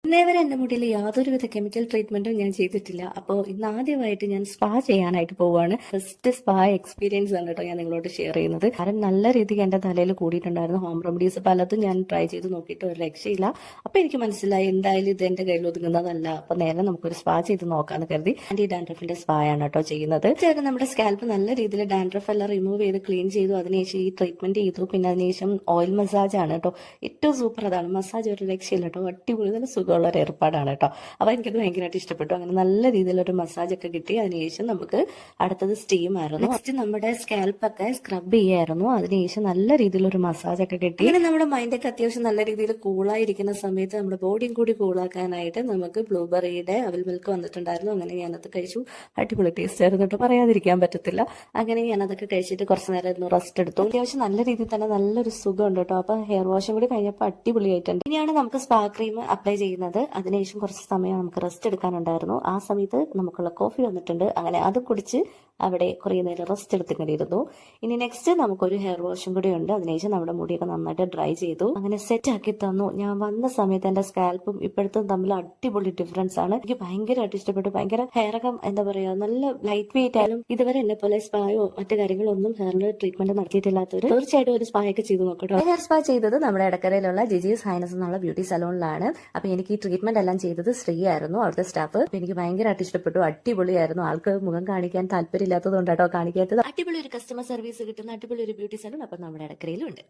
ഇന്നേ വരെ എന്റെ മുടിയിൽ യാതൊരുവിധ കെമിക്കൽ ട്രീറ്റ്മെന്റും ഞാൻ ചെയ്തിട്ടില്ല. അപ്പോൾ ഇന്ന് ആദ്യമായിട്ട് ഞാൻ സ്പാ ചെയ്യാനായിട്ട് പോവുകയാണ്. ഫസ്റ്റ് സ്പാ എക്സ്പീരിയൻസ് ആണ് കേട്ടോ ഞാൻ നിങ്ങളോട് ഷെയർ ചെയ്യുന്നത്. കാരണം നല്ല രീതിക്ക് എന്റെ തലയിൽ കൂടിയിട്ടുണ്ടായിരുന്നു. ഹോം റെമഡീസ് പലതും ഞാൻ ട്രൈ ചെയ്ത് നോക്കിയിട്ട് ഒരു രക്ഷയില്ല. അപ്പൊ എനിക്ക് മനസ്സിലായി എന്തായാലും ഇത് എന്റെ കയ്യിൽ ഒതുങ്ങുന്നതല്ല. അപ്പൊ നേരെ നമുക്കൊരു സ്പാ ചെയ്ത് നോക്കാന്ന് കരുതി ആന്റി ഡാൻഡ്രഫിന്റെ സ്പാ ആണ് കേട്ടോ ചെയ്യുന്നത്. ചേട്ടൻ നമ്മുടെ സ്കാൽപ്പ് നല്ല രീതിയിൽ ഡാൻഡ്രഫ് എല്ലാം റിമൂവ് ചെയ്ത് ക്ലീൻ ചെയ്തു. അതിനുശേഷം ഈ ട്രീറ്റ്മെന്റ് ചെയ്തു. പിന്നെ അതിനുശേഷം ഓയിൽ മസാജ് ആണ് കേട്ടോ ഏറ്റവും സൂപ്പർ. അതാണ് മസാജ് ഒരു രക്ഷയില്ല കേട്ടോ. അടിപൊളി നല്ല സുഖമുള്ള ഒരു ഏർപ്പാടാണ് കേട്ടോ. അപ്പൊ എനിക്കത് ഭയങ്കരമായിട്ട് ഇഷ്ടപ്പെട്ടു. അങ്ങനെ നല്ല രീതിയിലൊരു മസാജ് ഒക്കെ കിട്ടി. അതിനുശേഷം നമുക്ക് അടുത്തത് സ്റ്റീം ആയിരുന്നു. നെക്സ്റ്റ് നമ്മുടെ സ്കാൽപ്പ് ഒക്കെ സ്ക്രബ് ചെയ്യായിരുന്നു. അതിനുശേഷം നല്ല രീതിയിലൊരു മസാജ് ഒക്കെ കിട്ടി. അങ്ങനെ നമ്മുടെ മൈൻഡൊക്കെ അത്യാവശ്യം നല്ല രീതിയിൽ കൂളായിരിക്കുന്ന സമയത്ത് നമ്മുടെ ബോഡിയും കൂടി കൂളാക്കാനായിട്ട് നമുക്ക് ബ്ലൂബെറിയുടെ അവൽ മിൽക്ക് വന്നിട്ടുണ്ടായിരുന്നു. അങ്ങനെ ഞാനത് കഴിച്ചു. അടിപൊളി ടേസ്റ്റ് ആയിരുന്നു കേട്ടോ, പറയാതിരിക്കാൻ പറ്റത്തില്ല. അങ്ങനെ ഞാനതൊക്കെ കഴിച്ചിട്ട് കുറച്ച് നേരം ഒന്ന് റെസ്റ്റ് എടുത്തു. അത്യാവശ്യം നല്ല രീതിയിൽ തന്നെ നല്ലൊരു സുഖമുണ്ട് കേട്ടോ. അപ്പൊ ഹെയർ വാഷും കൂടി കഴിഞ്ഞപ്പോൾ അടിപൊളിയായിട്ടുണ്ട്. ഇനിയാണ് നമുക്ക് സ്പാ ക്രീം അപ്ലൈ ചെയ്യുന്നത്. അതിനുശേഷം കുറച്ച് സമയം നമുക്ക് റെസ്റ്റ് എടുക്കാനുണ്ടായിരുന്നു. ആ സമയത്ത് നമുക്കുള്ള കോഫി വന്നിട്ടുണ്ട്. അങ്ങനെ അത് കുടിച്ച് അവിടെ കുറേ നേരം റെസ്റ്റ് എടുത്തിങ്ങനെയിരുന്നു. ഇനി നെക്സ്റ്റ് നമുക്കൊരു ഹെയർ വാഷും കൂടി ഉണ്ട്. അതിനുശേഷം നമ്മുടെ മുടിയൊക്കെ നന്നായിട്ട് ഡ്രൈ ചെയ്തു. അങ്ങനെ സെറ്റ് ആക്കി തന്നു. ഞാൻ വന്ന സമയത്ത് എന്റെ സ്കാൽപ്പും ഇപ്പോഴത്തെ തമ്മിൽ അടിപൊളി ഡിഫറൻസ് ആണ്. എനിക്ക് ഭയങ്കരമായിട്ട് ഇഷ്ടപ്പെട്ടു. ഭയങ്കര ഹെയറൊക്കെ എന്താ പറയാ നല്ല ലൈറ്റ് വെയിറ്റ് ആയാലും ഇതുവരെ എന്നെ പോലെ സ്പായോ മറ്റു കാര്യങ്ങളോ ഒന്നും ഹെയറിൽ ട്രീറ്റ്മെന്റ് നടത്തിയിട്ടില്ലാത്തവർ തീർച്ചയായിട്ടും ഒരു സ്പാ ഒക്കെ ചെയ്ത് നോക്കട്ടോ. ഹെയർ സ്പാ ചെയ്തത് നമ്മുടെ ഇടക്കരയിലുള്ള ജിജീസ് ഹൈനസ് എന്നുള്ള ബ്യൂട്ടി സലൂണിലാണ്. അപ്പൊ എനിക്ക് ഈ ട്രീറ്റ്മെന്റ് എല്ലാം ചെയ്തത് ശ്രീ ആയിരുന്നു, അവിടുത്തെ സ്റ്റാഫ്. അപ്പൊ എനിക്ക് ഭയങ്കരമായിട്ട് ഇഷ്ടപ്പെട്ടു. അടിപൊളിയായിരുന്നു. ആൾക്ക് മുഖം കാണിക്കാൻ താല്പര്യമില്ലാത്തത് കൊണ്ടാട്ടോ കാണിക്കാത്തത്. അടിപൊളി ഒരു കസ്റ്റമർ സർവീസ് കിട്ടുന്ന അടിപൊളി ഒരു ബ്യൂട്ടി സലൂൺ അപ്പൊ നമ്മുടെ ഇടക്കരയിലും ഉണ്ട്.